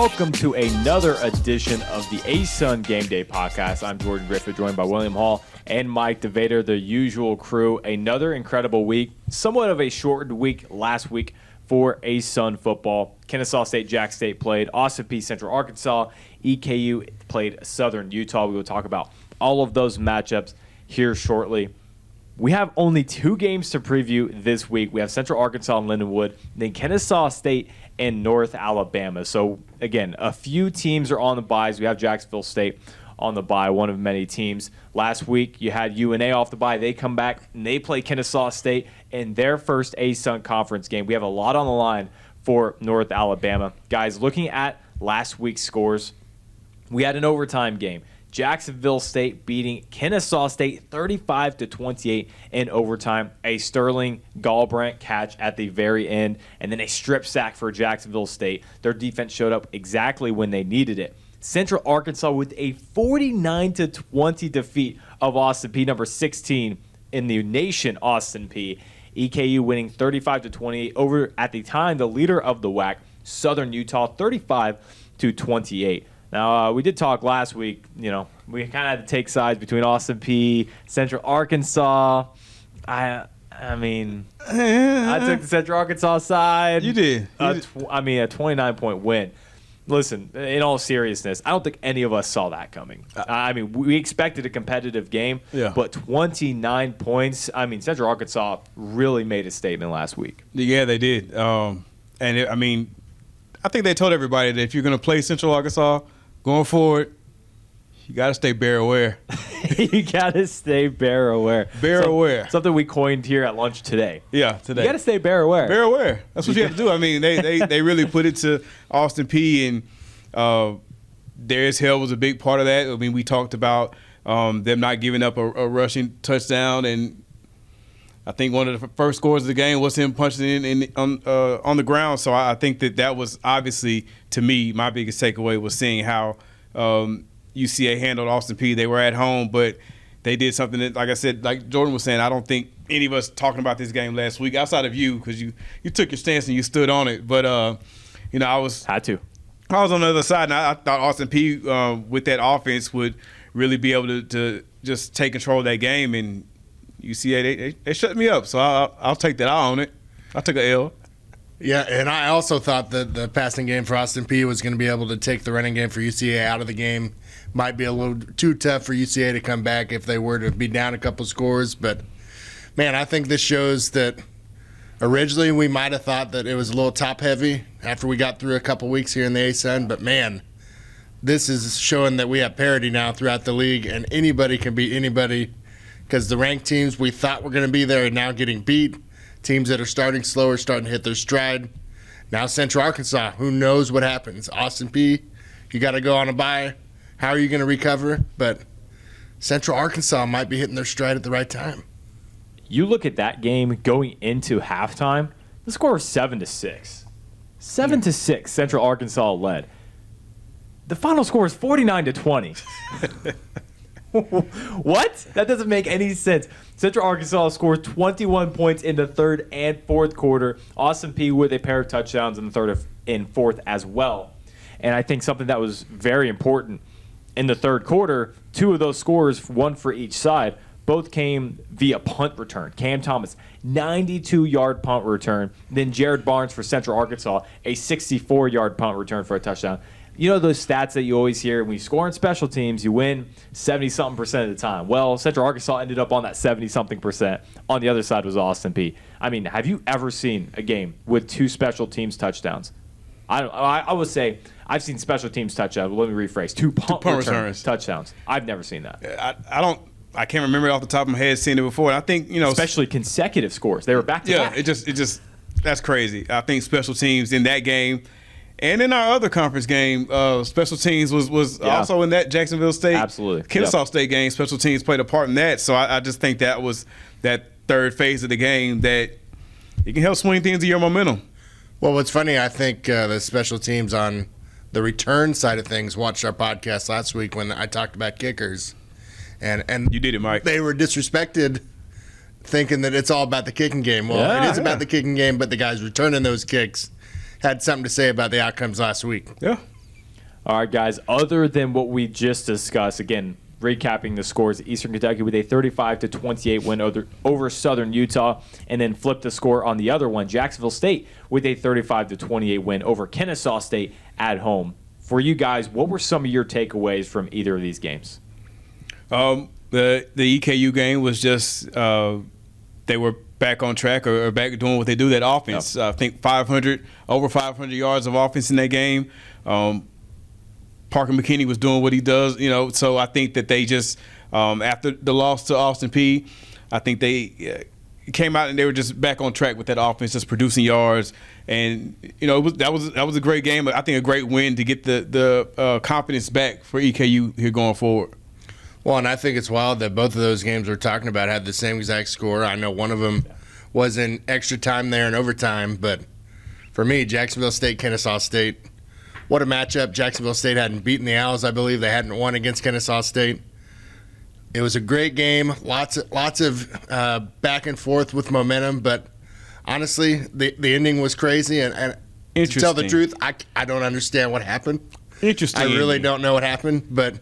Welcome to another edition of the ASUN Gameday Podcast. I'm Jordan Griffitt, joined by William Hall and Mike DeVader, the usual crew. Another incredible week, somewhat of a shortened week last week for ASUN football. Kennesaw State, Jack State played. Austin Peay, Central Arkansas. EKU played Southern Utah. We will talk about all of those matchups here shortly. We have only 2 games to preview this week. We have Central Arkansas and Lindenwood, then Kennesaw State and North Alabama. So, again, a few teams are on the byes. We have Jacksonville State on the bye, one of many teams. Last week, you had UNA off the bye. They come back, and they play Kennesaw State in their first ASUN Conference game. We have a lot on the line for North Alabama. Guys, looking at last week's scores, we had an overtime game. Jacksonville State beating Kennesaw State 35-28 in overtime. A Sterling Gallbrandt catch at the very end, and then a strip sack for Jacksonville State. Their defense showed up exactly when they needed it. Central Arkansas with a 49-20 defeat of Austin Peay, number 16 in the nation, Austin Peay. EKU winning 35-28 over, at the time, the leader of the WAC, Southern Utah, 35-28. Now, we did talk last week, we kind of had to take sides between Austin Peay, Central Arkansas. I took the Central Arkansas side. You did. A 29-point win. Listen, in all seriousness, I don't think any of us saw that coming. We expected a competitive game, but 29 points. Central Arkansas really made a statement last week. Yeah, they did. I think they told everybody that if you're going to play Central Arkansas going forward, you got to stay bear aware. You got to stay bear aware. Bear aware. Something we coined here at lunch today. Yeah, today. You got to stay bear aware. Bear aware. That's what you have to do. They really put it to Austin Peay, and Darius Hill was a big part of that. We talked about them not giving up a rushing touchdown, and I think one of the first scores of the game was him punching on the ground. So I think that was obviously, to me, my biggest takeaway was seeing how UCA handled Austin Peay. They were at home, but they did something that, like I said, like Jordan was saying, I don't think any of us talking about this game last week, outside of you, because you took your stance and you stood on it. But, I was on the other side, and I thought Austin Peay, with that offense, would really be able to just take control of that game. And UCA, they shut me up, so I'll take that. I'll own it. I'll take an L. Yeah, and I also thought that the passing game for Austin Peay was going to be able to take the running game for UCA out of the game. Might be a little too tough for UCA to come back if they were to be down a couple scores. But, man, I think this shows that originally we might have thought that it was a little top-heavy after we got through a couple weeks here in the ASUN. But, man, this is showing that we have parity now throughout the league, and anybody can beat anybody, because the ranked teams we thought were going to be there are now getting beat. Teams that are starting slow are starting to hit their stride. Now Central Arkansas, who knows what happens? Austin Peay, you got to go on a bye. How are you going to recover? But Central Arkansas might be hitting their stride at the right time. You look at that game going into halftime, the score was 7-6. 7-6, Central Arkansas led. The final score is 49-20. What? That doesn't make any sense. Central Arkansas scored 21 points in the third and fourth quarter. Austin Peay with a pair of touchdowns in the third and fourth as well. And I think something that was very important in the third quarter, 2 of those scores, 1 for each side, both came via punt return. Cam Thomas, 92-yard punt return. Then Jared Barnes for Central Arkansas, a 64-yard punt return for a touchdown. You know those stats that you always hear, when you score in special teams, you win 70-something% of the time. Well, Central Arkansas ended up on that 70-something%. On the other side was Austin Peay. Have you ever seen a game with 2 special teams touchdowns? I would say I've seen special teams touchdowns. Let me rephrase. 2 punt returns touchdowns. I've never seen that. I can't remember it off the top of my head seeing it before. And I think, especially consecutive scores. They were back to back. Yeah, it just that's crazy. I think special teams in that game. And in our other conference game, special teams was also in that Jacksonville State, absolutely, Kennesaw State game. Special teams played a part in that. So I just think that was that third phase of the game that it can help swing things to your momentum. Well, what's funny, I think the special teams on the return side of things watched our podcast last week when I talked about kickers. And you did it, Mike. They were disrespected, thinking that it's all about the kicking game. Well, it is about the kicking game, but the guys returning those kicks had something to say about the outcomes last week. Yeah. All right, guys, other than what we just discussed, again, recapping the scores, Eastern Kentucky with a 35-28 win over Southern Utah, and then flip the score on the other one, Jacksonville State with a 35-28 win over Kennesaw State at home. For you guys, what were some of your takeaways from either of these games? The EKU game was just they were back on track or back doing what they do, that offense. Yep. I think over 500 yards of offense in that game. Parker McKinney was doing what he does, so I think that they just, after the loss to Austin Peay, I think they came out and they were just back on track with that offense, just producing yards. And, that was a great game. I think a great win to get the confidence back for EKU here going forward. Well, and I think it's wild that both of those games we're talking about had the same exact score. I know one of them was in extra time there and overtime, but for me, Jacksonville State, Kennesaw State, what a matchup. Jacksonville State hadn't beaten the Owls, I believe. They hadn't won against Kennesaw State. It was a great game, lots of back and forth with momentum, but honestly, the ending was crazy, and to tell the truth, I don't understand what happened. Interesting. I really don't know what happened, but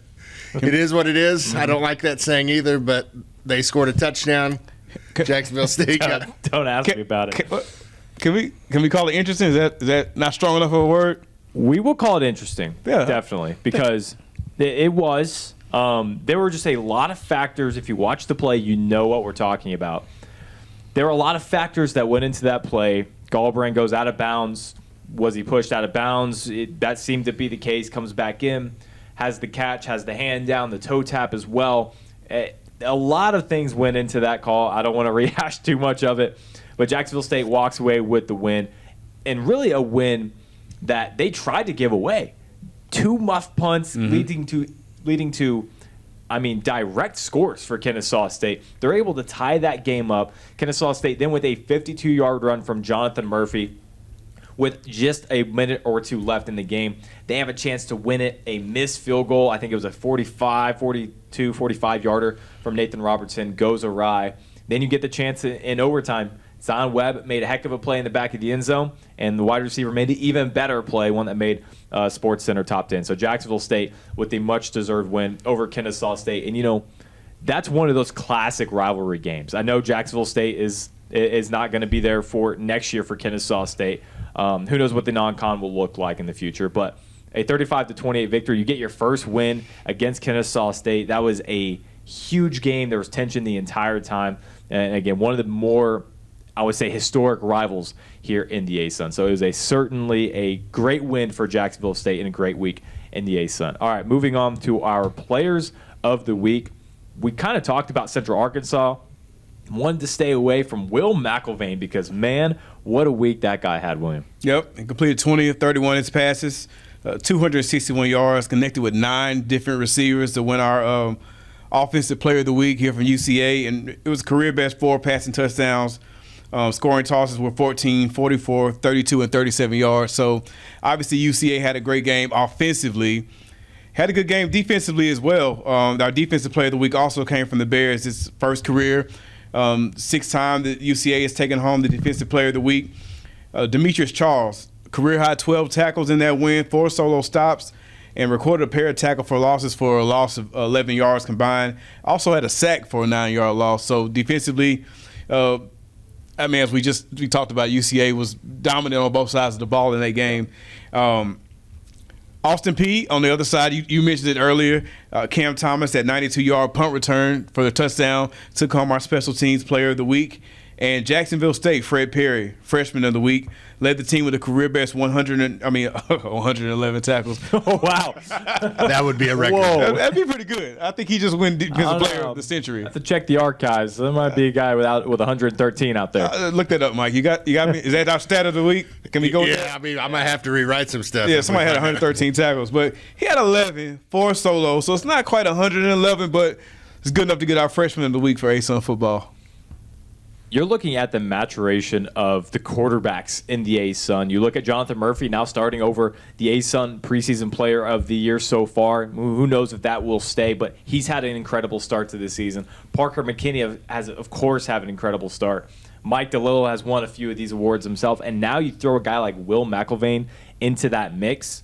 it is what it is. I don't like that saying either, but they scored a touchdown. Jacksonville State got. Don't ask me about it. Can we call it interesting? Is that not strong enough of a word? We will call it interesting, Yeah. definitely, because it was. There were just a lot of factors. If you watch the play, you know what we're talking about. There were a lot of factors that went into that play. Gallbrand goes out of bounds. Was he pushed out of bounds? That seemed to be the case. Comes back in, has the catch, has the hand down, the toe tap as well. A lot of things went into that call. I don't want to rehash too much of it, but Jacksonville State walks away with the win, and really a win that they tried to give away. 2 muff punts leading to direct scores for Kennesaw State. They're able to tie that game up. Kennesaw State then with a 52-yard run from Jonathan Murphy with just a minute or two left in the game. They have a chance to win it. A missed field goal, I think it was a 45-yarder from Nathan Robertson, goes awry. Then you get the chance in overtime. Zion Webb made a heck of a play in the back of the end zone, and the wide receiver made an even better play, one that made Sports Center top 10. So Jacksonville State with a much-deserved win over Kennesaw State. And, that's one of those classic rivalry games. I know Jacksonville State is not going to be there for next year for Kennesaw State. Who knows what the non-con will look like in the future. But a 35-28 victory, you get your first win against Kennesaw State. That was a huge game. There was tension the entire time. And, again, one of the more, I would say, historic rivals here in the ASUN. So it was certainly a great win for Jacksonville State and a great week in the ASUN. All right, moving on to our players of the week. We kind of talked about Central Arkansas. Wanted to stay away from Will McIlvain because, man, what a week that guy had, William. Yep, he completed 20 of 31 in his passes, 261 yards, connected with 9 different receivers to win our Offensive Player of the Week here from UCA. And it was career best 4 passing touchdowns. Scoring tosses were 14, 44, 32, and 37 yards. So, obviously, UCA had a great game offensively. Had a good game defensively as well. Our Defensive Player of the Week also came from the Bears. His first career, 6th time that UCA has taken home the Defensive Player of the Week. Demetrius Charles, career-high 12 tackles in that win, 4 solo stops, and recorded a pair of tackle for losses for a loss of 11 yards combined. Also had a sack for a 9-yard loss. So, defensively, as we talked about, UCA was dominant on both sides of the ball in that game. Austin Peay on the other side, you mentioned it earlier. Cam Thomas, that 92-yard punt return for the touchdown, took home our Special Teams Player of the Week. And Jacksonville State, Fred Perry, Freshman of the Week, led the team with a career-best 111 tackles. Oh, wow. That would be a record. Whoa. That'd be pretty good. I think he just won Defensive Player of the Century. I have to check the archives. There might be a guy with 113 out there. Look that up, Mike. You got me? Is that our stat of the week? Can we go with that? Yeah, I might have to rewrite some stuff. Yeah, somebody had 113 tackles, but he had 11, 4 solos, so it's not quite 111, but it's good enough to get our Freshman of the Week for ASUN football. You're looking at the maturation of the quarterbacks in the ASUN. You look at Jonathan Murphy now starting over the ASUN preseason player of the year so far. Who knows if that will stay, but he's had an incredible start to the season. Parker McKinney has, of course, had an incredible start. Mike DeLillo has won a few of these awards himself, and now you throw a guy like Will McIlvain into that mix.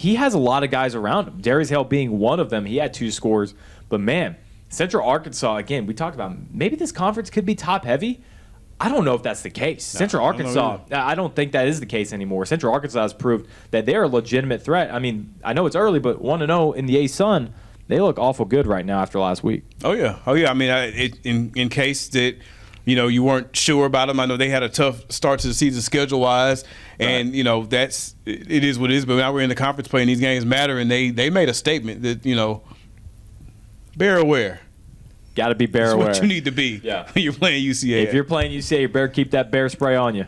he has a lot of guys around him. Darius Hale being one of them. He had 2 scores. But, man, Central Arkansas, again, we talked about maybe this conference could be top-heavy. I don't know if that's the case. No, Central Arkansas, I don't think that is the case anymore. Central Arkansas has proved that they're a legitimate threat. I mean, I know it's early, but 1-0 in the ASUN, they look awful good right now after last week. Oh, yeah. I mean, in case that, you weren't sure about them. I know they had a tough start to the season schedule-wise, and, it is what it is. But now we're in the conference play, and these games matter, and they made a statement that, bear aware. Got to be bear That's aware. what you need to be when you're playing UCA. If you're playing UCA, you better keep that bear spray on you.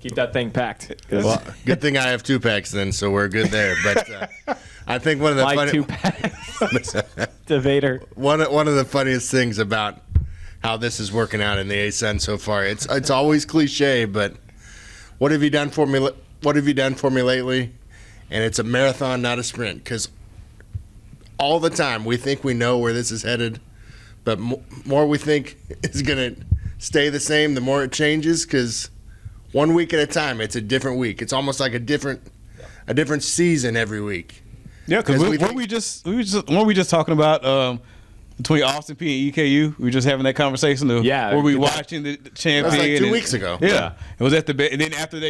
Keep that thing packed. Well, good thing I have 2 packs then, so we're good there. But I think one of the Like 2 packs. DeVader. One of the funniest things about how this is working out in the ASUN so far, it's always cliche, but what have you done for me? What have you done for me lately? And it's a marathon, not a sprint, because all the time we think we know where this is headed, but more we think is going to stay the same, the more it changes, because 1 week at a time, it's a different week. It's almost like a different season every week. Yeah, because weren't we just talking about between Austin P and EKU? We were just having that conversation. Were we watching the champion? That was like 2 weeks ago. Yeah, it was at the and then after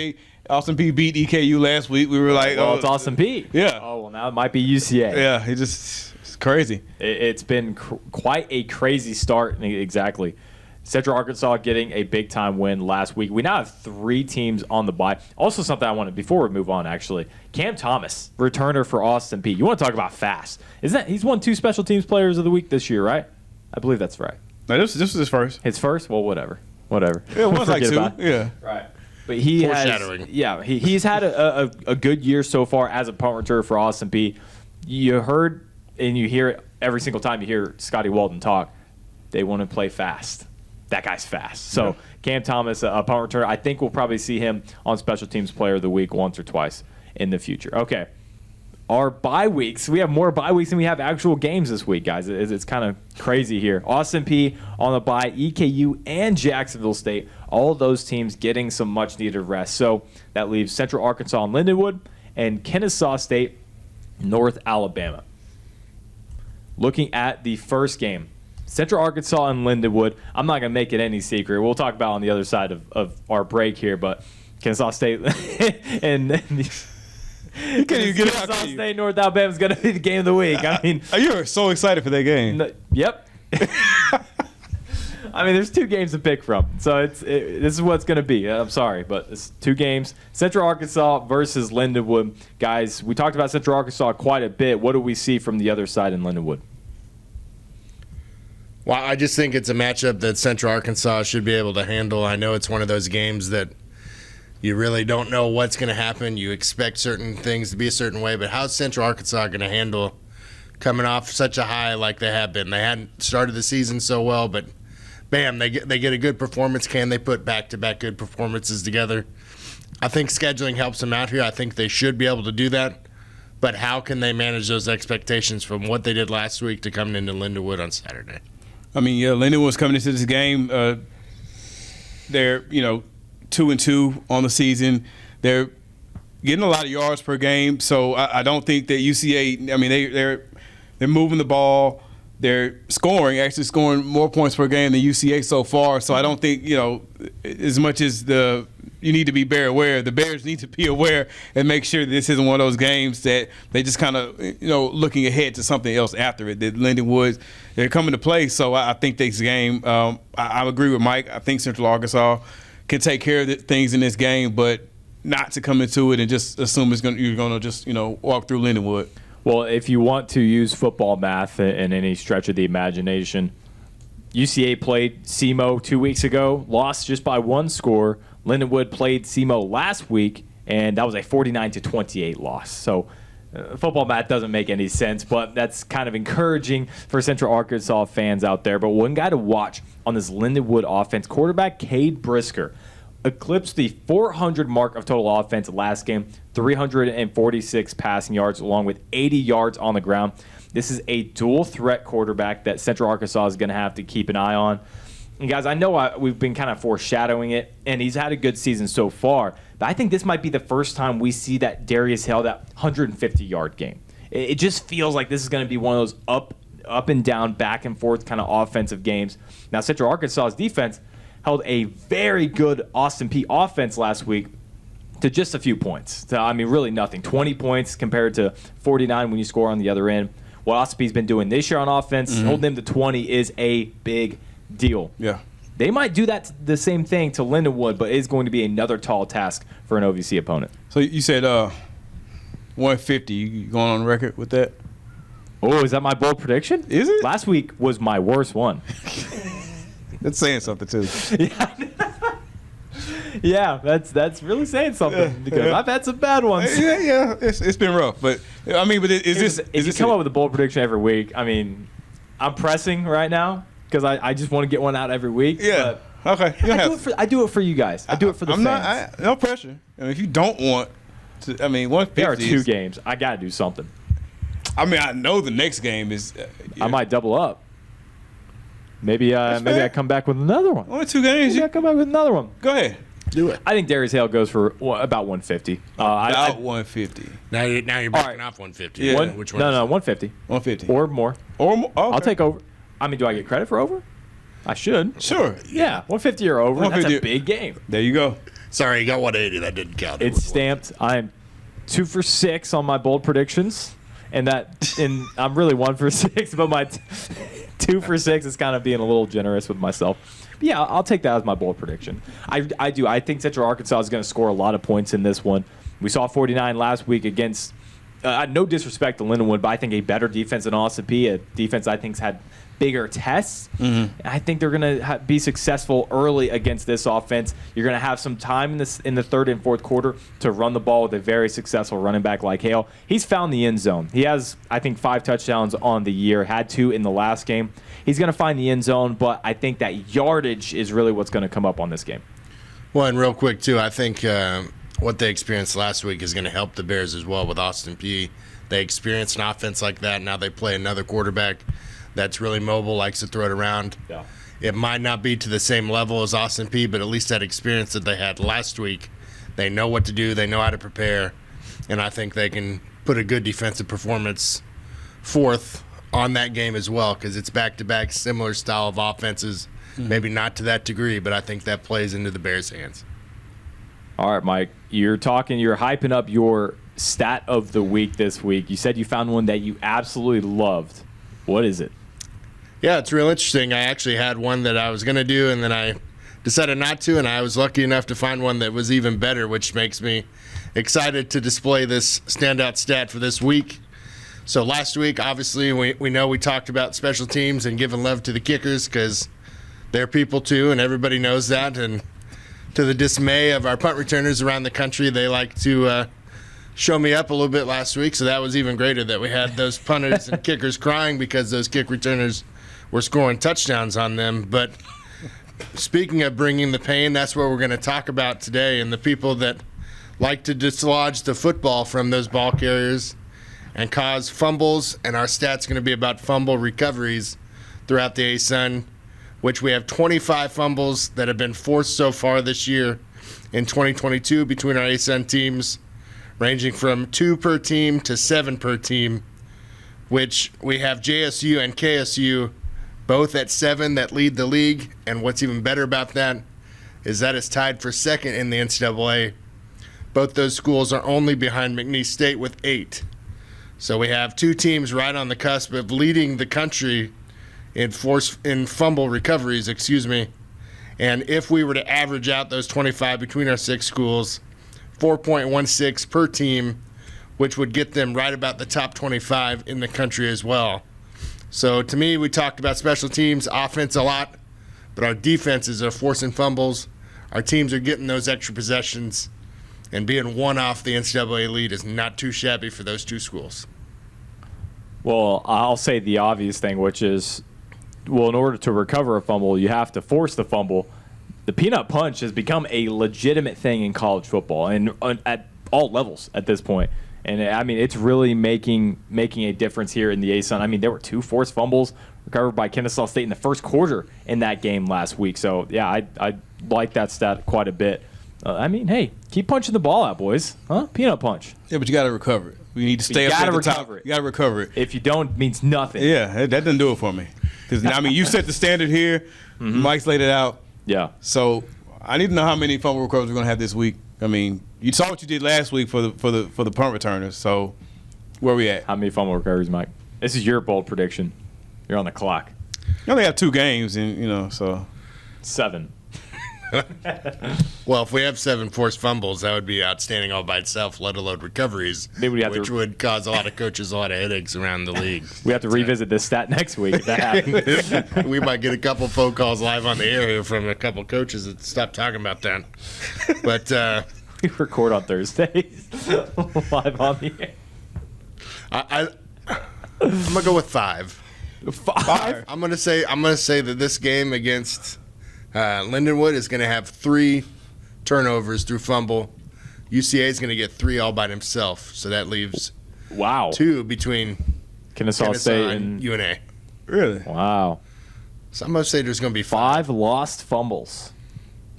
Austin P beat EKU last week, we were like, well, it's Austin P. Yeah. Oh, well, now it might be UCA. Yeah, it's crazy. It's been quite a crazy start. Exactly. Central Arkansas getting a big-time win last week. We now have 3 teams on the bye. Also something I wanted, before we move on, actually, Cam Thomas, returner for Austin P. You want to talk about fast. He's won 2 special teams players of the week this year, right? I believe that's right. No, this was his first. His first? Well, whatever. Yeah, one's like 2. Yeah. Right. But he he's had a good year so far as a punt returner for Austin P. You heard and you hear it every single time you hear Scotty Walden talk. They want to play fast. That guy's fast. So Cam Thomas, a punt returner, I think we'll probably see him on Special Teams Player of the Week once or twice in the future. Okay. Our bye weeks, we have more bye weeks than we have actual games this week, guys. It's kind of crazy here. Austin P on the bye, EKU and Jacksonville State, all of those teams getting some much-needed rest. So that leaves Central Arkansas and Lindenwood and Kennesaw State, North Alabama. Looking at the first game, Central Arkansas and Lindenwood, I'm not going to make it any secret. We'll talk about on the other side of our break here, but Kennesaw State and you can't even get it out. Kennesaw State, North Alabama is going to be the game of the week. I mean, you are so excited for that game. Yep. I mean, there's 2 games to pick from, so this is what it's going to be. I'm sorry, but it's 2 games. Central Arkansas versus Lindenwood. Guys, we talked about Central Arkansas quite a bit. What do we see from the other side in Lindenwood? Well, I just think it's a matchup that Central Arkansas should be able to handle. I know it's one of those games that you really don't know what's going to happen. You expect certain things to be a certain way, but how's Central Arkansas going to handle coming off such a high like they have been? They hadn't started the season so well, but bam, they get a good performance. Can they put back-to-back good performances together? I think scheduling helps them out here. I think they should be able to do that. But how can they manage those expectations from what they did last week to coming into Lindenwood on Saturday? I mean, Lindenwood's coming into this game. They're 2-2 on the season. They're getting a lot of yards per game. So I don't think that UCA. I mean, they're moving the ball. They're actually scoring more points per game than UCA so far. So I don't think as much as you need to be bear aware. The Bears need to be aware and make sure that this isn't one of those games that they just kind of, looking ahead to something else after it. That Lindenwood, they're coming to play. So I think this game, I agree with Mike. I think Central Arkansas can take care of things in this game, but not to come into it and just assume you're going to just, walk through Lindenwood. Well, if you want to use football math in any stretch of the imagination, UCA played SEMO 2 weeks ago, lost just by 1 score. Lindenwood played SEMO last week, and that was a 49-28 loss. So football math doesn't make any sense, but that's kind of encouraging for Central Arkansas fans out there. But one guy to watch on this Lindenwood offense, quarterback Cade Brisker, eclipsed the 400 mark of total offense last game, 346 passing yards along with 80 yards on the ground. This is a dual threat quarterback that Central Arkansas is going to have to keep an eye on. And guys, I know we've been kind of foreshadowing it, and he's had a good season so far, But I think this might be the first time we see that Darius Hale, that 150-yard game. It just feels like this is going to be one of those up and down, back and forth kind of offensive games. Now, Central Arkansas's defense held a very good Austin Peay offense last week to just a few points. So, I mean, really nothing. 20 points compared to 49 when you score on the other end. What Austin Peay's been doing this year on offense, holding them to 20 is a big deal. Yeah. They might do that the same thing to Lindenwood, but it is going to be another tall task for an OVC opponent. So you said 150. You going on record with that? Oh, is that my bold prediction? Is it? Last week was my worst one. That's saying something too. Yeah, that's really saying something because I've had some bad ones. Yeah. It's been rough, but I mean, but is you come up with a bold prediction every week, I mean, I'm pressing right now because I just want to get one out every week. Yeah. Okay. I do it for you guys. I do it for the fans. No pressure. I mean, if you don't want to, I mean, 150. There are 2 games. I got to do something. I mean, I know the next game is. I might double up. Maybe I come back with another one. Only 2 games. Maybe I come back with another one. Go ahead. Do it. I think Darius Hale goes for about 150. About 150. Now you're backing right. off 150. Yeah. Which one? No, 150. 150. Or more. Or more. Okay. I'll take over. I mean, do I get credit for over? I should. Sure. Yeah, 150 or over. 150. That's a big game. There you go. Sorry, you got 180. That didn't count. It's stamped. I'm 2 for 6 on my bold predictions, and I'm really 1 for 6, but my 2 for 6 is kind of being a little generous with myself. But yeah, I'll take that as my bold prediction. I do. I think Central Arkansas is going to score a lot of points in this one. We saw 49 last week against. No disrespect to Lindenwood, but I think a better defense than Austin Peay, a defense I think's had bigger tests. I think they're going to be successful early against this offense. You're going to have some time in the third and fourth quarter to run the ball with a very successful running back like Hale. He's found the end zone. He has, I think, 5 touchdowns on the year, had 2 in the last game. He's going to find the end zone, but I think that yardage is really what's going to come up on this game. Well, and real quick, too, I think what they experienced last week is going to help the Bears as well with Austin Peay. They experienced an offense like that. Now they play another quarterback that's really mobile, likes to throw it around. Yeah. It might not be to the same level as Austin Peay, but at least that experience that they had last week, they know what to do, they know how to prepare, and I think they can put a good defensive performance forth on that game as well because it's back-to-back similar style of offenses. Maybe not to that degree, but I think that plays into the Bears' hands. All right, Mike, you're hyping up your stat of the week this week. You said you found one that you absolutely loved. What is it? Yeah, it's real interesting. I actually had one that I was going to do, and then I decided not to, and I was lucky enough to find one that was even better, which makes me excited to display this standout stat for this week. So last week, obviously, we know we talked about special teams and giving love to the kickers because they're people too, and everybody knows that. And to the dismay of our punt returners around the country, they like to show me up a little bit last week. So that was even greater that we had those punters and kickers crying because those kick returners were scoring touchdowns on them. But speaking of bringing the pain, that's what we're going to talk about today. And the people that like to dislodge the football from those ball carriers and cause fumbles. And our stat's going to be about fumble recoveries throughout the ASUN, which we have 25 fumbles that have been forced so far this year in 2022 between our ASUN teams, ranging from 2 per team to 7 per team, which we have JSU and KSU both at 7 that lead the league. And what's even better about that is that it's tied for second in the NCAA. Both those schools are only behind McNeese State with 8. So we have 2 teams right on the cusp of leading the country in fumble recoveries, And if we were to average out those 25 between our 6 schools, 4.16 per team, which would get them right about the top 25 in the country as well. So to me, we talked about special teams, offense a lot, but our defenses are forcing fumbles. Our teams are getting those extra possessions, and being one off the NCAA lead is not too shabby for those 2 schools. Well, I'll say the obvious thing, which is, well, in order to recover a fumble, you have to force the fumble. The peanut punch has become a legitimate thing in college football and at all levels at this point. And, I mean, it's really making a difference here in the ASUN. I mean, there were 2 forced fumbles recovered by Kennesaw State in the first quarter in that game last week. So, yeah, I like that stat quite a bit. I mean, hey, keep punching the ball out, boys. Huh? Peanut punch. Yeah, but you got to recover it. We need to stay up at the top. You got to recover it. If you don't, it means nothing. Yeah, that doesn't do it for me. Because, I mean, you set the standard here. Mike's laid it out. Yeah. So I need to know how many fumble recoveries we're going to have this week. I mean, you saw what you did last week for the punt returners. So where we at? How many fumble recoveries, Mike? This is your bold prediction. You're on the clock. You only have 2 games, and so 7. Well, if we have 7 forced fumbles, that would be outstanding all by itself, let alone recoveries, which would cause a lot of coaches a lot of headaches around the league. We have to revisit this stat next week if that happens. We might get a couple phone calls live on the air here from a couple coaches that stopped talking about that. But we record on Thursdays live on the air. I'm gonna go with 5. 5? I'm gonna say that this game against Lindenwood is gonna have 3 turnovers through fumble. UCA is gonna get 3 all by himself, so that leaves 2 between Kennesaw State and UNA. really? Wow. So I'm gonna say there's gonna be 5 lost fumbles.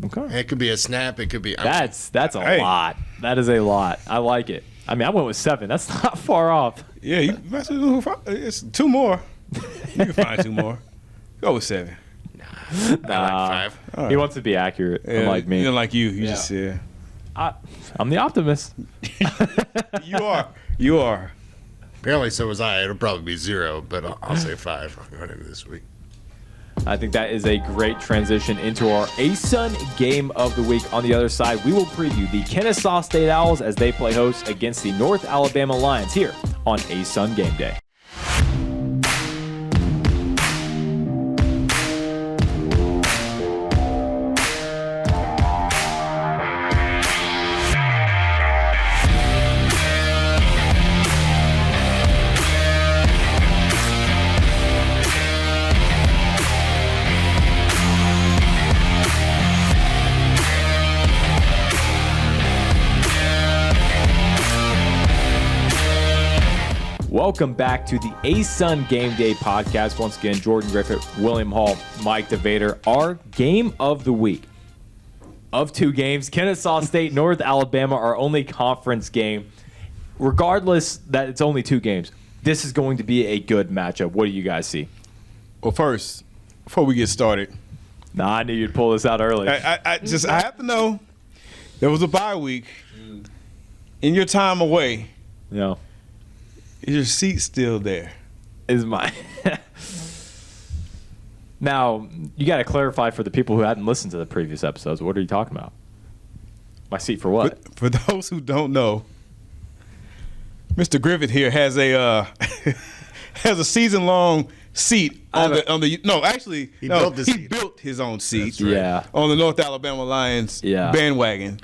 Okay. It could be a snap. It could be. That's a lot. That is a lot. I like it. I mean, I went with 7. That's not far off. Yeah, it's 2 more. You can find 2 more. Go with 7. I like 5. He wants to be accurate, unlike me. Like you. You just I'm the optimist. You are. Apparently, so was I. It'll probably be 0, but I'll say 5 going into this week. I think that is a great transition into our ASUN Game of the Week. On the other side, we will preview the Kennesaw State Owls as they play host against the North Alabama Lions here on ASUN Game Day. Welcome back to the ASUN Game Day Podcast. Once again, Jordan Griffitt, William Hall, Mike DeVader. Our game of the week of 2 games, Kennesaw State, North Alabama, our only conference game. Regardless that it's only 2 games, this is going to be a good matchup. What do you guys see? Well, first, before we get started, I knew you'd pull this out early. I have to know there was a bye week. In your time away, is your seat still there? Is my Now, you got to clarify for the people who hadn't listened to the previous episodes. What are you talking about? My seat for what? For those who don't know, Mr. Griffitt here has a has a season-long seat on the. No, actually, he built his own seat. Yeah, on the North Alabama Lions bandwagon.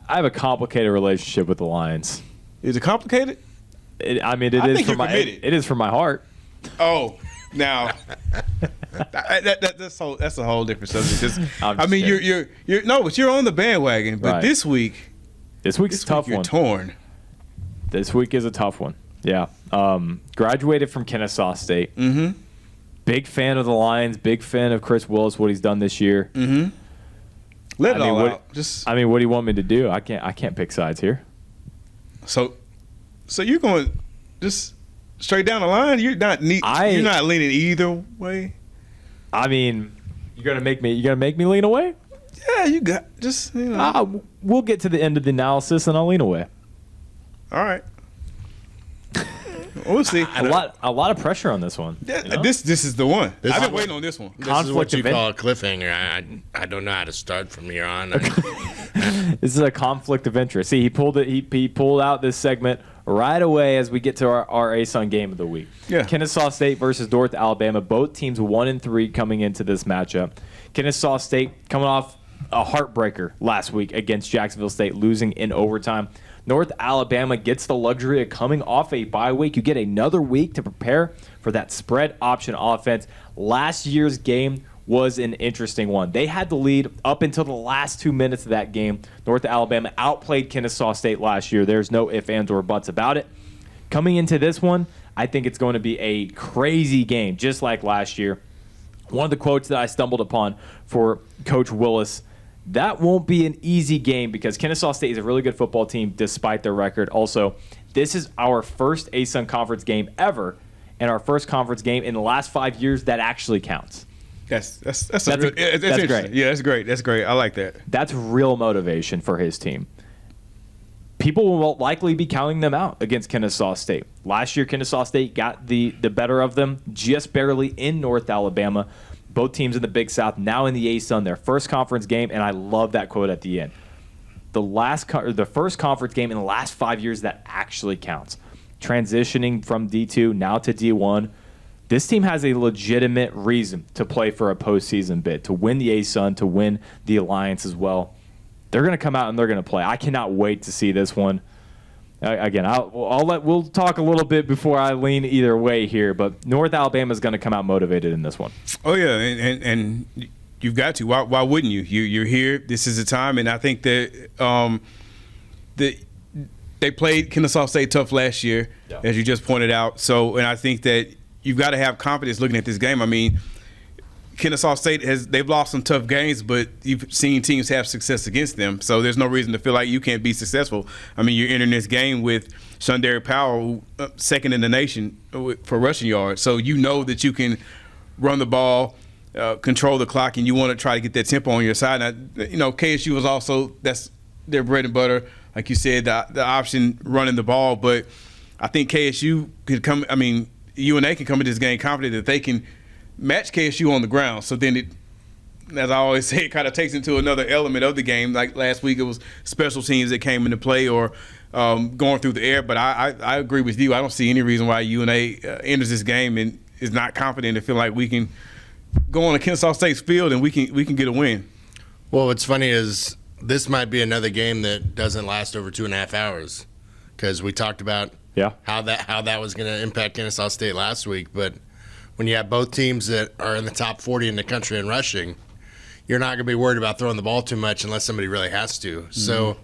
I have a complicated relationship with the Lions. Is it complicated? It is for my heart. Oh, now that's a whole different subject. I mean, but you're on the bandwagon. But this week's a tough one. You're torn. This week is a tough one. Yeah. Graduated from Kennesaw State. Mm-hmm. Big fan of the Lions. Big fan of Chris Willis. What he's done this year. Mm-hmm. Let it all out. What do you want me to do? I can't pick sides here. So you're going just straight down the line. You're not leaning either way. I mean, you're gonna make me lean away. Yeah, you got we'll get to the end of the analysis and I'll lean away. All right. We'll see. A lot of pressure on this one. Yeah, This is the one. I've been waiting on this one. This is what you call a cliffhanger. I don't know how to start from here on. This is a conflict of interest. See, he pulled it. He pulled out this segment right away as we get to our ASUN game of the week. Yeah. Kennesaw State versus North Alabama. Both teams 1-3 coming into this matchup. Kennesaw State coming off a heartbreaker last week against Jacksonville State, losing in overtime. North Alabama gets the luxury of coming off a bye week. You get another week to prepare for that spread option offense. Last year's game was an interesting one. They had the lead up until the last 2 minutes of that game. North Alabama outplayed Kennesaw State last year. There's no ifs, ands, or buts about it. Coming into this one, I think it's going to be a crazy game, just like last year. One of the quotes that I stumbled upon for Coach Willis That won't be an easy game because Kennesaw State is a really good football team despite their record. Also, this is our first ASUN Conference game ever and our first conference game in the last 5 years that actually counts. That's great. Yeah, that's great. That's great. I like that. That's real motivation for his team. People will likely be counting them out against Kennesaw State. Last year, Kennesaw State got the better of them just barely in North Alabama. Both teams in the Big South, now in the ASUN, their first conference game, and I love that quote at the end. The first conference game in the last 5 years that actually counts. Transitioning from D2 now to D1. This team has a legitimate reason to play for a postseason bid, to win the ASUN, to win the Alliance as well. They're going to come out and they're going to play. I cannot wait to see this one. Again, we'll talk a little bit before I lean either way here, but North Alabama is going to come out motivated in this one. Oh yeah, and you've got to. Why wouldn't you? You're here. This is the time, and I think that they played Kennesaw State tough last year, as you just pointed out. So, and I think that you've got to have confidence looking at this game. I mean, Kennesaw State they've lost some tough games, but you've seen teams have success against them. So there's no reason to feel like you can't be successful. I mean, you're entering this game with Shunderick Powell, second in the nation for rushing yards. So you know that you can run the ball, control the clock, and you want to try to get that tempo on your side. Now, KSU was also, that's their bread and butter. Like you said, the option running the ball. But I think KSU could come. I mean, UNA can come into this game confident that they can match KSU on the ground. So then it, as I always say, it kind of takes into another element of the game. Like last week, it was special teams that came into play or going through the air. But I agree with you. I don't see any reason why UNA enters this game and is not confident and feel like we can go on a Kennesaw State's field and we can get a win. Well, what's funny is this might be another game that doesn't last over 2.5 hours because we talked about how that was going to impact Kennesaw State last week. But when you have both teams that are in the top 40 in the country in rushing, you're not going to be worried about throwing the ball too much unless somebody really has to. Mm-hmm. So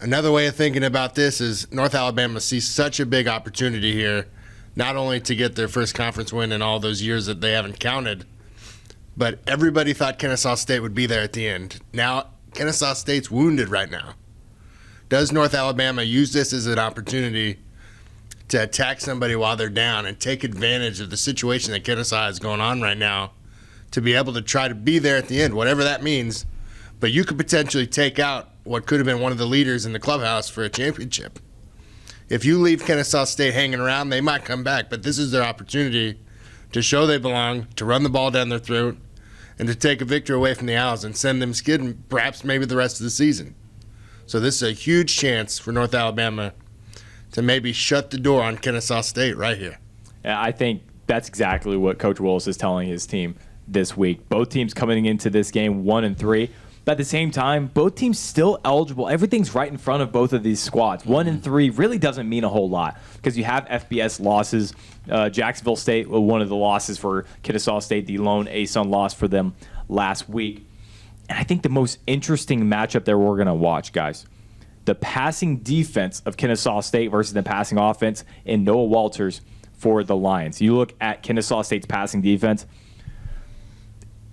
another way of thinking about this is North Alabama sees such a big opportunity here, not only to get their first conference win in all those years that they haven't counted, but everybody thought Kennesaw State would be there at the end. Now, Kennesaw State's wounded right now. Does North Alabama use this as an opportunity to attack somebody while they're down and take advantage of the situation that Kennesaw has going on right now to be able to try to be there at the end, whatever that means? But you could potentially take out what could have been one of the leaders in the clubhouse for a championship. If you leave Kennesaw State hanging around, they might come back, but this is their opportunity to show they belong, to run the ball down their throat, and to take a victory away from the Owls and send them skidding perhaps maybe the rest of the season. So this is a huge chance for North Alabama to maybe shut the door on Kennesaw State right here. And I think that's exactly what Coach Willis is telling his team this week. Both teams coming into this game 1-3. But at the same time, both teams still eligible. Everything's right in front of both of these squads. 1-3 really doesn't mean a whole lot because you have FBS losses. Jacksonville State, one of the losses for Kennesaw State, the lone ASUN loss for them last week. And I think the most interesting matchup that we're going to watch, guys, the passing defense of Kennesaw State versus the passing offense in Noah Walters for the Lions. You look at Kennesaw State's passing defense,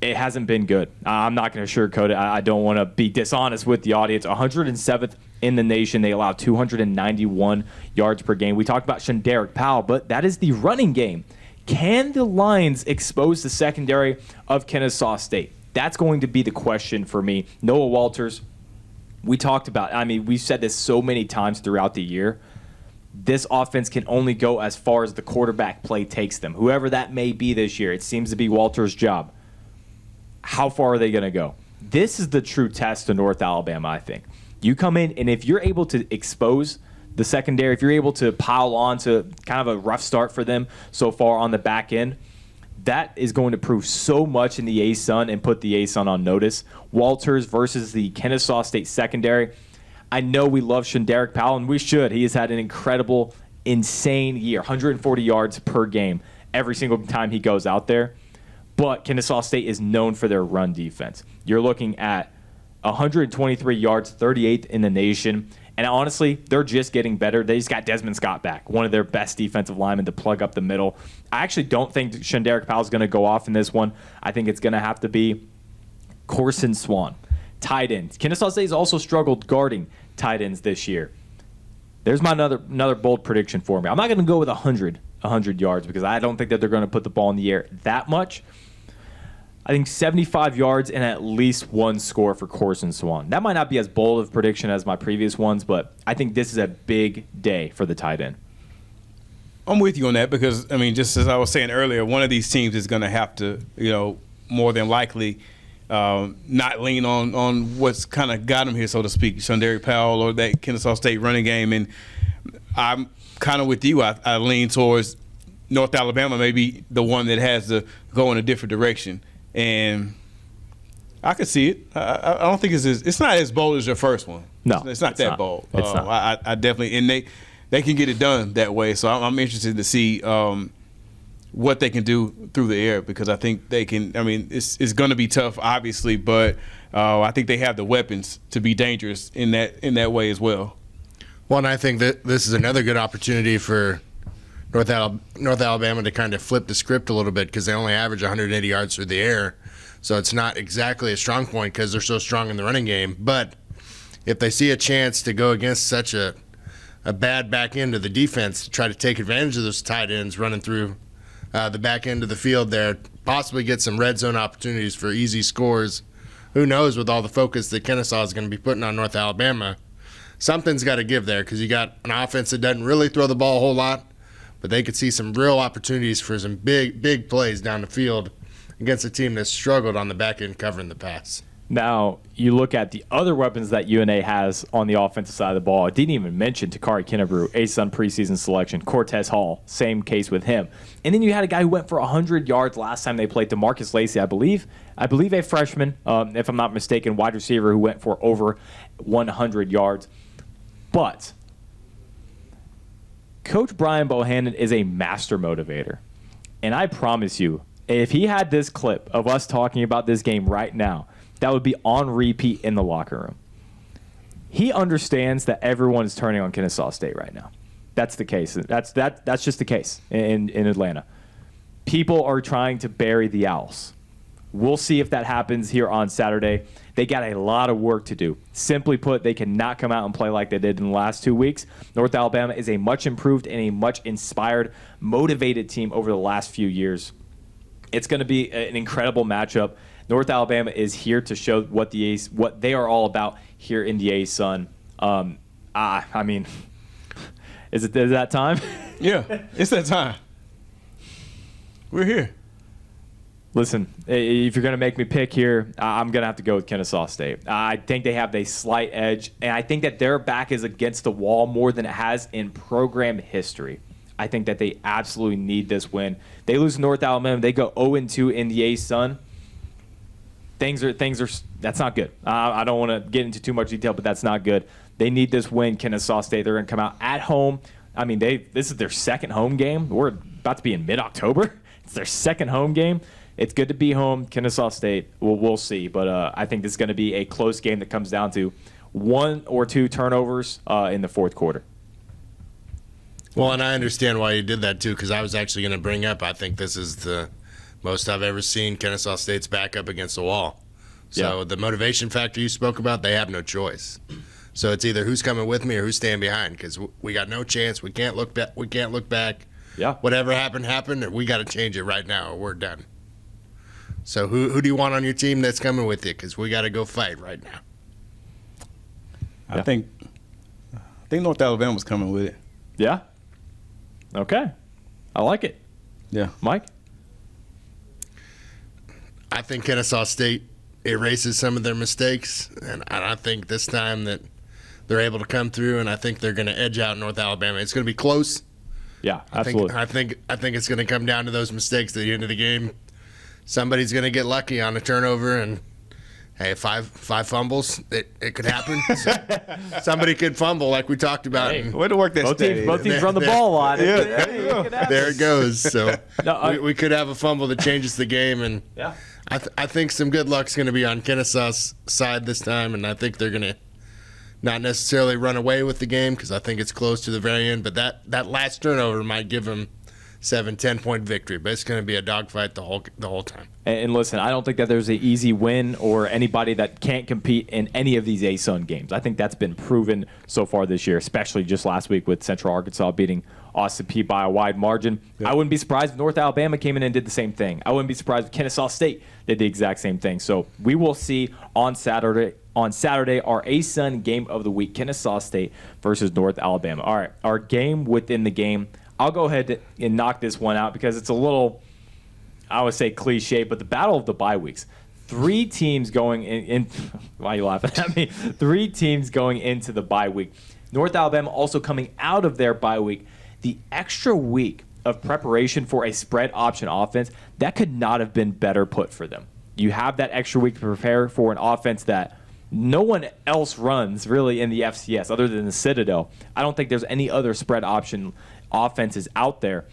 it hasn't been good. I'm not going to sugarcoat it. I don't want to be dishonest with the audience. 107th in the nation. They allow 291 yards per game. We talked about Shunderick Powell, but that is the running game. Can the Lions expose the secondary of Kennesaw State? That's going to be the question for me. Noah Walters, we talked about, we've said this so many times throughout the year. This offense can only go as far as the quarterback play takes them. Whoever that may be this year, it seems to be Walters' job. How far are they going to go? This is the true test to North Alabama, I think. You come in, and if you're able to expose the secondary, if you're able to pile on to kind of a rough start for them so far on the back end, that is going to prove so much in the ASUN and put the ASUN on notice. Walters versus the Kennesaw State secondary. I know we love Shunderick Powell, and we should. He has had an incredible, insane year, 140 yards per game every single time he goes out there. But Kennesaw State is known for their run defense. You're looking at 123 yards, 38th in the nation. And honestly, they're just getting better. They just got Desmond Scott back, one of their best defensive linemen to plug up the middle. I actually don't think Shunderick Powell is going to go off in this one. I think it's going to have to be Corson Swan. tight ends. Kennesaw State has also struggled guarding tight ends this year. There's my another bold prediction for me. I'm not going to go with 100 yards because I don't think that they're going to put the ball in the air that much. I think 75 yards and at least one score for Corson Swan. That might not be as bold of a prediction as my previous ones, but I think this is a big day for the tight end. I'm with you on that because, I mean, just as I was saying earlier, one of these teams is going to have to, more than likely not lean on what's kind of got them here, so to speak, Shundari Powell or that Kennesaw State running game. And I'm kind of with you. I lean towards North Alabama, maybe the one that has to go in a different direction. And I could see it. I don't think it's not as bold as your first one. No, it's not that bold. It's not. I definitely, and they can get it done that way. So I'm interested to see what they can do through the air because I think they can. I mean, it's going to be tough, obviously, but I think they have the weapons to be dangerous in that way as well. Well, and I think that this is another good opportunity for North Alabama to kind of flip the script a little bit because they only average 180 yards through the air. So it's not exactly a strong point because they're so strong in the running game. But if they see a chance to go against such a bad back end of the defense to try to take advantage of those tight ends running through the back end of the field there, possibly get some red zone opportunities for easy scores. Who knows with all the focus that Kennesaw is going to be putting on North Alabama. Something's got to give there because you got an offense that doesn't really throw the ball a whole lot, but they could see some real opportunities for some big plays down the field against a team that's struggled on the back end covering the pass. Now, you look at the other weapons that UNA has on the offensive side of the ball. I didn't even mention Takari Kennebrew, ASUN preseason selection. Cortez Hall, same case with him. And then you had a guy who went for 100 yards last time they played, DeMarcus Lacey, I believe a freshman, if I'm not mistaken, wide receiver who went for over 100 yards. But Coach Brian Bohannon is a master motivator. And I promise you, if he had this clip of us talking about this game right now, that would be on repeat in the locker room. He understands that everyone is turning on Kennesaw State right now. That's the case. That's just the case in Atlanta. People are trying to bury the Owls. We'll see if that happens here on Saturday. They got a lot of work to do. Simply put, they cannot come out and play like they did in the last 2 weeks. North Alabama is a much improved and a much inspired, motivated team over the last few years. It's going to be an incredible matchup. North Alabama is here to show what they are all about here in the ASUN. I mean, is it that time? Yeah, it's that time. We're here. Listen, if you're going to make me pick here, I'm going to have to go with Kennesaw State. I think they have a slight edge, and I think that their back is against the wall more than it has in program history. I think that they absolutely need this win. They lose to North Alabama. They go 0-2 in the ASUN. Things are that's not good. I don't want to get into too much detail, but that's not good. They need this win. Kennesaw State, they're going to come out at home. I mean, this is their second home game. We're about to be in mid-October. It's their second home game. It's good to be home. Kennesaw State, we'll see. But I think this is going to be a close game that comes down to 1 or 2 turnovers in the fourth quarter. Well, and I understand why you did that, too, because I was actually going to bring up, I think this is the most I've ever seen Kennesaw State's back up against the wall. So The motivation factor you spoke about, they have no choice. So it's either who's coming with me or who's staying behind because we got no chance. We can't look back. Yeah. Whatever happened, and we got to change it right now or we're done. So who do you want on your team that's coming with you? Because we got to go fight right now. I think North Alabama's coming with it. Yeah? Okay. I like it. Yeah. Mike? I think Kennesaw State erases some of their mistakes, and I think this time that they're able to come through, and I think they're going to edge out North Alabama. It's going to be close. Yeah, absolutely. I think it's going to come down to those mistakes at the end of the game. Somebody's going to get lucky on a turnover, and hey, five fumbles, it could happen. Somebody could fumble, like we talked about. Hey, way to work that steady. Both teams run the ball a lot. There it goes. So we could have a fumble that changes the game, and yeah. I think some good luck's going to be on Kennesaw's side this time, and I think they're going to not necessarily run away with the game because I think it's close to the very end. But that last turnover might give them 10-point victory. But it's going to be a dogfight the whole time. And listen, I don't think that there's an easy win or anybody that can't compete in any of these ASUN games. I think that's been proven so far this year, especially just last week with Central Arkansas beating Austin Peay by a wide margin. Yep. I wouldn't be surprised if North Alabama came in and did the same thing. I wouldn't be surprised if Kennesaw State did the exact same thing. So we will see on Saturday, our ASUN game of the week, Kennesaw State versus North Alabama. All right, our game within the game. I'll go ahead and knock this one out because it's a little, I would say, cliche, but the battle of the bye weeks. 3 teams going in why are you laughing at me? 3 teams going into the bye week. North Alabama also coming out of their bye week. The extra week of preparation for a spread option offense, that could not have been better put for them. You have that extra week to prepare for an offense that no one else runs really in the FCS other than the Citadel. I don't think there's any other spread option offenses out there.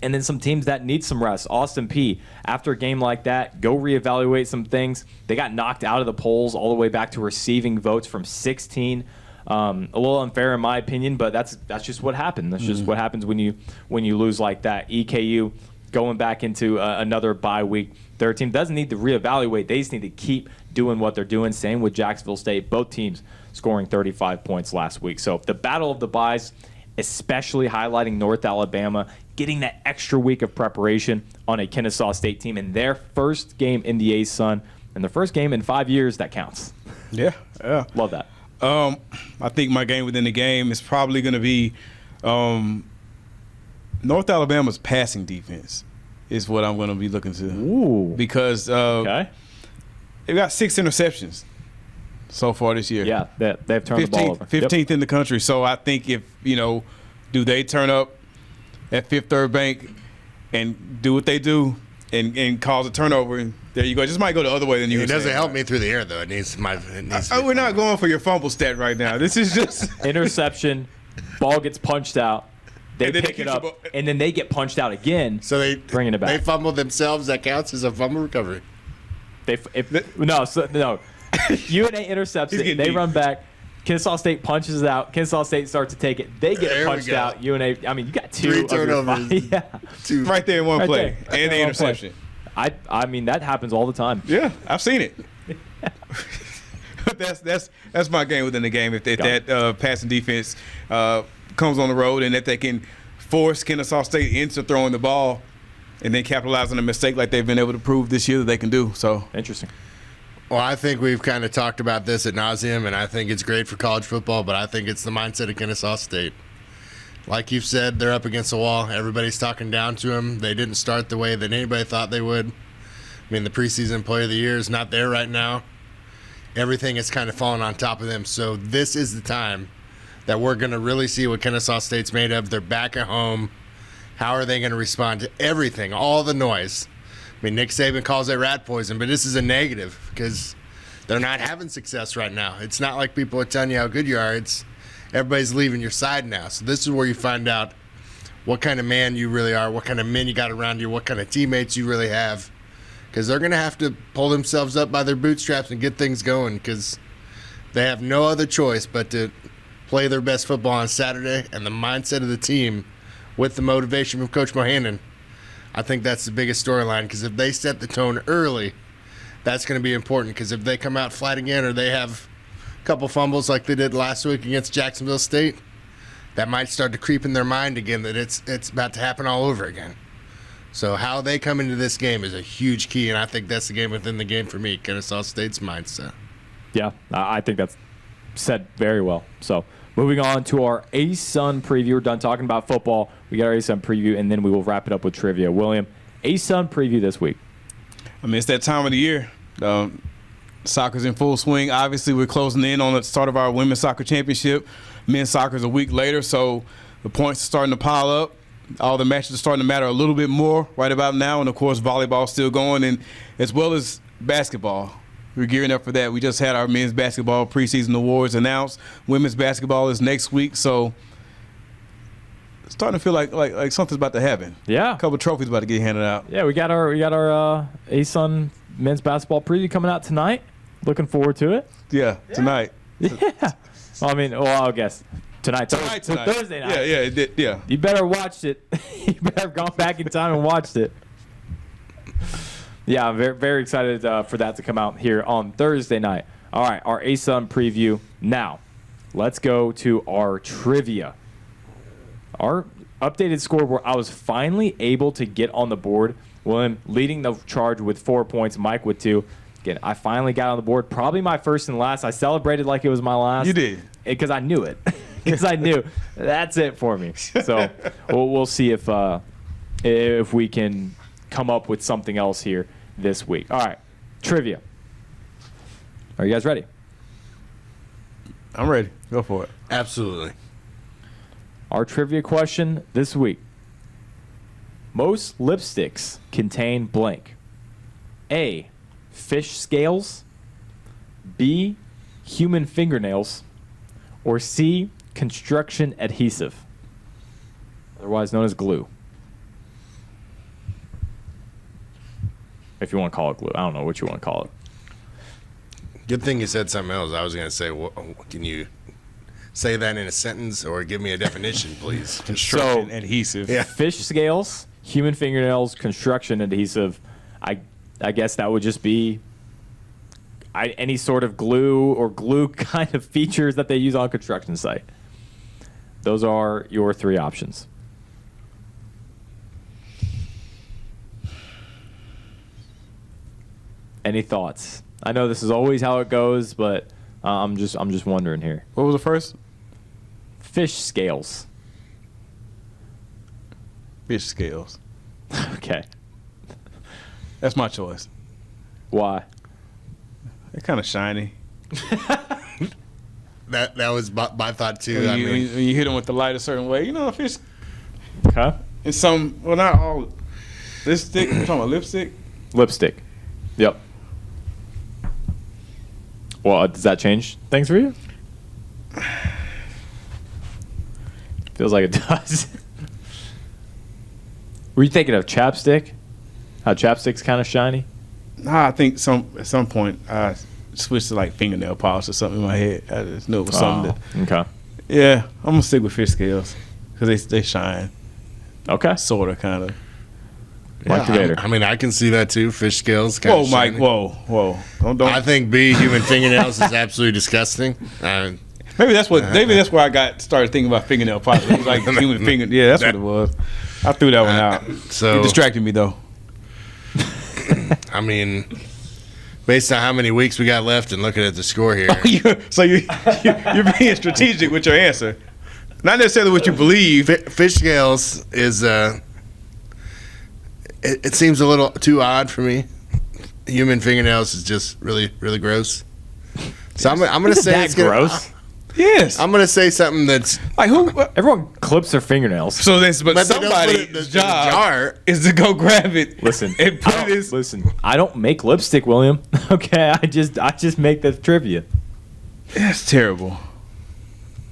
And then some teams that need some rest. Austin Peay, after a game like that, go reevaluate some things. They got knocked out of the polls all the way back to receiving votes from 16. A little unfair in my opinion, but that's just what happened. That's just what happens when you lose like that. EKU going back into another bye week. Their team doesn't need to reevaluate. They just need to keep doing what they're doing. Same with Jacksonville State. Both teams scoring 35 points last week. So the battle of the byes, especially highlighting North Alabama, getting that extra week of preparation on a Kennesaw State team in their first game in the ASUN, and the first game in 5 years that counts. Yeah. Love that. I think my game within the game is probably going to be North Alabama's passing defense is what I'm going to be looking to. Ooh. Because they've got 6 interceptions so far this year. Yeah, they've turned the ball over. 15th in the country. So I think if, do they turn up at Fifth Third Bank and do what they do and cause a turnover, and there you go. It just might go the other way than you. It doesn't help me through the air though. We're not going for your fumble stat right now. This is just interception. Ball gets punched out. They pick it up, and then they get punched out again. So they bringing it back. They fumble themselves. That counts as a fumble recovery. No. UNA intercepts it. They run back. Kennesaw State punches it out. Kennesaw State starts to take it. They get punched out. UNA. I mean, you got 2 turnovers. Two right there in one play, and the interception. I mean, that happens all the time. Yeah, I've seen it. That's my game within the game. If that passing defense comes on the road and that they can force Kennesaw State into throwing the ball and then capitalize on a mistake like they've been able to prove this year that they can do. So interesting. Well, I think we've kind of talked about this ad nauseum, and I think it's great for college football, but I think it's the mindset of Kennesaw State. Like you've said, they're up against the wall. Everybody's talking down to them. They didn't start the way that anybody thought they would. I mean, the preseason player of the year is not there right now. Everything is kind of falling on top of them. So this is the time that we're going to really see what Kennesaw State's made of. They're back at home. How are they going to respond to everything, all the noise? I mean, Nick Saban calls it rat poison, but this is a negative because they're not having success right now. It's not like people are telling you how good you are. It's everybody's leaving your side now. So this is where you find out what kind of man you really are, what kind of men you got around you, what kind of teammates you really have. Because they're going to have to pull themselves up by their bootstraps and get things going because they have no other choice but to play their best football on Saturday. And the mindset of the team with the motivation from Coach Mohannon, I think that's the biggest storyline because if they set the tone early, that's going to be important because if they come out flat again or they have a couple fumbles like they did last week against Jacksonville State, that might start to creep in their mind again that it's about to happen all over again. So how they come into this game is a huge key, and I think that's the game within the game for me, Kennesaw State's mindset. Yeah, I think that's said very well. So moving on to our ASUN preview. We're done talking about football. We got our ASUN preview, and then we will wrap it up with trivia. William, ASUN preview this week. I mean, it's that time of the year. Soccer's in full swing. Obviously, we're closing in on the start of our women's soccer championship. Men's soccer is a week later, so the points are starting to pile up. All the matches are starting to matter a little bit more right about now, and, of course, volleyball still going, and as well as basketball. We're gearing up for that. We just had our men's basketball preseason awards announced. Women's basketball is next week, so it's starting to feel like something's about to happen. Yeah. A couple of trophies about to get handed out. Yeah, we got our ASUN men's basketball preview coming out tonight. Looking forward to it. Yeah, tonight. Yeah. Well, I mean, I guess Tonight. Thursday night. Yeah, it did. Yeah. You better have watched it. You better have gone back in time and watched it. Yeah, I'm very, very excited for that to come out here on Thursday night. All right, our ASUN preview. Now, let's go to our trivia. Our updated scoreboard, I was finally able to get on the board. William leading the charge with 4 points, Mike with 2. Again, I finally got on the board. Probably my first and last. I celebrated like it was my last. You did. Because I knew it. Because I knew that's it for me. So we'll see if we can come up with something else here this week. All right, trivia. Are you guys ready? I'm ready. Go for it. Absolutely. Our trivia question this week. Most lipsticks contain blank. A, fish scales. B, human fingernails. Or C, construction adhesive, otherwise known as glue. If you want to call it glue. I don't know what you want to call it. Good thing you said something else. I was going to say, can you say that in a sentence or give me a definition, please? Construction adhesive. Yeah. Fish scales, human fingernails, construction adhesive. I guess that would just be any sort of glue or glue kind of features that they use on a construction site. Those are your 3 options. Any thoughts? I know this is always how it goes, but I'm just wondering here. What was the first? Fish scales. Fish scales. Okay. That's my choice. Why? They're kind of shiny. That was my thought too. When I you, mean, when you hit them with the light a certain way, fish. Okay. And some, well, not all. Lipstick. You're talking about lipstick? Lipstick. Yep. Well, does that change things for you? Feels like it does. Were you thinking of chapstick? How chapstick's kind of shiny? Nah, I think at some point I switched to like fingernail polish or something in my head. I just knew it was something. Okay. Yeah, I'm gonna stick with fish scales because they shine. Okay. Sort of, kind of. Mike DeVader. I mean, I can see that too. Fish scales. Whoa, Mike. Whoa. Don't. I think B, human fingernails is absolutely disgusting. Maybe that's where I started thinking about fingernail polish. It was like human finger. Yeah, that's what it was. I threw that one out. So it distracted me though. I mean, based on how many weeks we got left and looking at the score here. So you're being strategic with your answer, not necessarily what you believe. Fish scales is it seems a little too odd for me. Human fingernails is just really, really gross. So I'm gonna say it's gross. Yes. I'm gonna say something that's Like who? Everyone clips their fingernails. So but they don't put somebody's it in the job jar. is to go grab it. Listen, and put it in. listen. I don't make lipstick, William. Okay, I just make the trivia. That's terrible.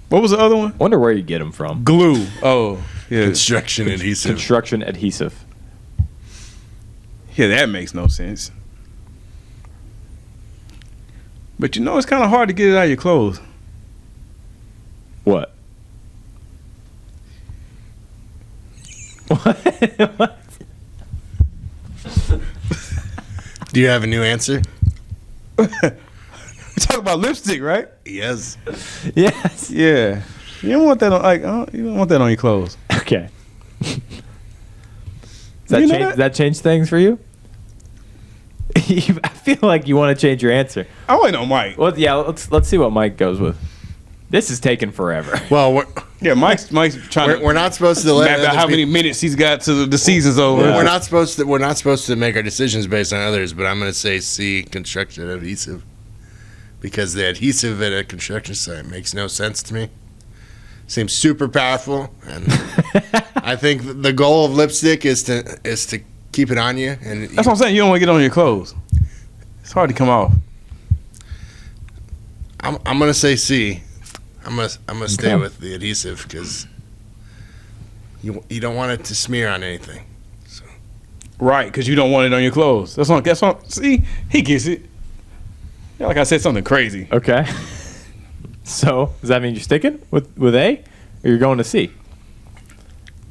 What was the other one? Wonder where you get them from. Glue. Oh, yeah. Construction adhesive. Construction adhesive. Yeah, that makes no sense. But it's kind of hard to get it out of your clothes. What? What? Do you have a new answer? We're talking about lipstick, right? Yes. Yes. Yeah. You don't want that on your clothes. Okay. Does that change things for you? I feel like you want to change your answer. I wait on Mike. Well, yeah. Let's see what Mike goes with. This is taking forever. Well, Mike's trying to. we're not supposed to let map out how many minutes he's got to the season's over. We're not supposed to make our decisions based on others. But I'm going to say C, construction adhesive, because the adhesive at a construction site makes no sense to me. Seems super powerful, and I think the goal of lipstick is to keep it on you. And That's what I'm saying. You don't want to get it on your clothes. It's hard to come off. I'm going to say C. I'm gonna stay with the adhesive because you don't want it to smear on anything. So. Right, because you don't want it on your clothes. That's what. See, he gets it. Yeah, like I said something crazy. Okay. So does that mean you're sticking with A, or you're going to C?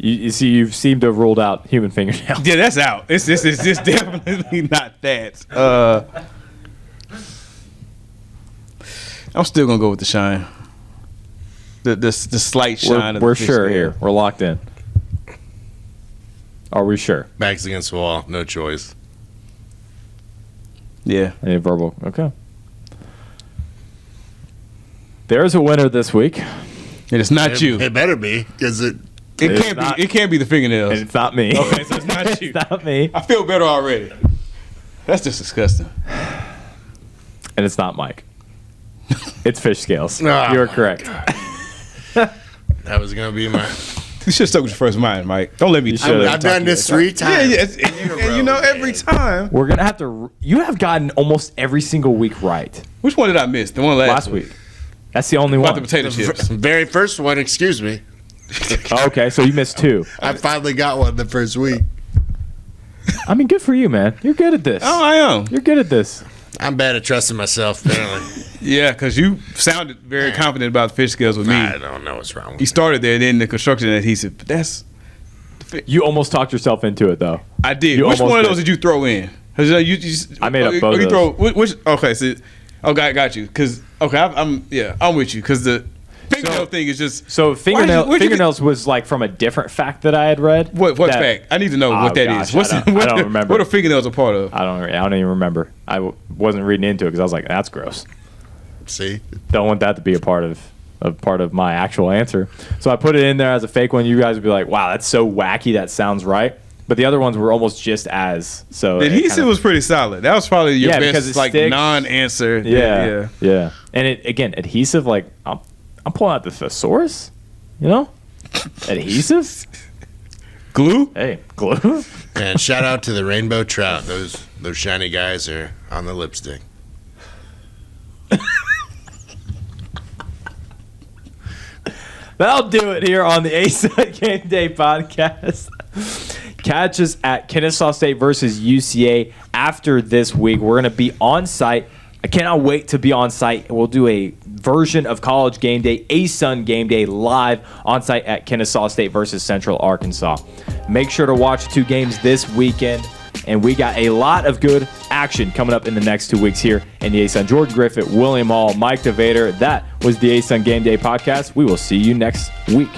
You see, you seem to have ruled out human fingernail. Yeah, that's out. It's definitely not that. I'm still gonna go with the shine. The slight shine. We're sure here. We're locked in. Are we sure? Backs against the wall. No choice. Yeah. Any verbal? Okay. There's a winner this week. And it's not you. It better be, because It can't be the fingernails. And it's not me. Okay, so it's not you. It's not me. I feel better already. That's just disgusting. And it's not Mike. It's fish scales. Oh, You're correct. that was going to be my... You should have stuck with your first mind, Mike. Don't let me. I've done this 3 times. Yeah. And you know, every time. We're going to have to... You have gotten almost every single week right. Which one did I miss? The one last week. That's the only About one. the potato chips. Very first one, excuse me. Okay, so you missed 2. I finally got one the first week. I mean, good for you, man. You're good at this. Oh, I am. You're good at this. I'm bad at trusting myself, apparently. Yeah, because you sounded very confident about the fish scales with me. I don't know what's wrong with You started there, then the construction adhesive. But that's. You almost talked yourself into it, though. I did. You Which almost one of did. those did you throw in? I made up both of those. Which? Okay, so got you. Because I'm with you. Because the fingernail thing is just. So fingernails was like from a different fact that I had read. What fact? I need to know what that is. I don't remember. What are fingernails a part of? I don't even remember. I wasn't reading into it because I was like, that's gross. See? Don't want that to be a part of my actual answer. So I put it in there as a fake one. You guys would be like, wow, that's so wacky. That sounds right. But the other ones were almost just as. So The adhesive was pretty solid. That was probably your best sticks. non-answer. Yeah. And adhesive, like I'm pulling out the thesaurus, you know? Adhesive? Glue? Hey, glue? And shout out to the rainbow trout. Those shiny guys are on the lipstick. That'll do it here on the ASUN Gameday Podcast. Catch us at Kennesaw State versus UCA after this week. We're going to be on site. I cannot wait to be on site. We'll do a version of College Game Day, ASUN Game Day, live on site at Kennesaw State versus Central Arkansas. Make sure to watch 2 games this weekend. And we got a lot of good action coming up in the next 2 weeks here in the ASUN. Jordan Griffitt, William Hall, Mike DeVader. That was the ASUN Game Day Podcast. We will see you next week.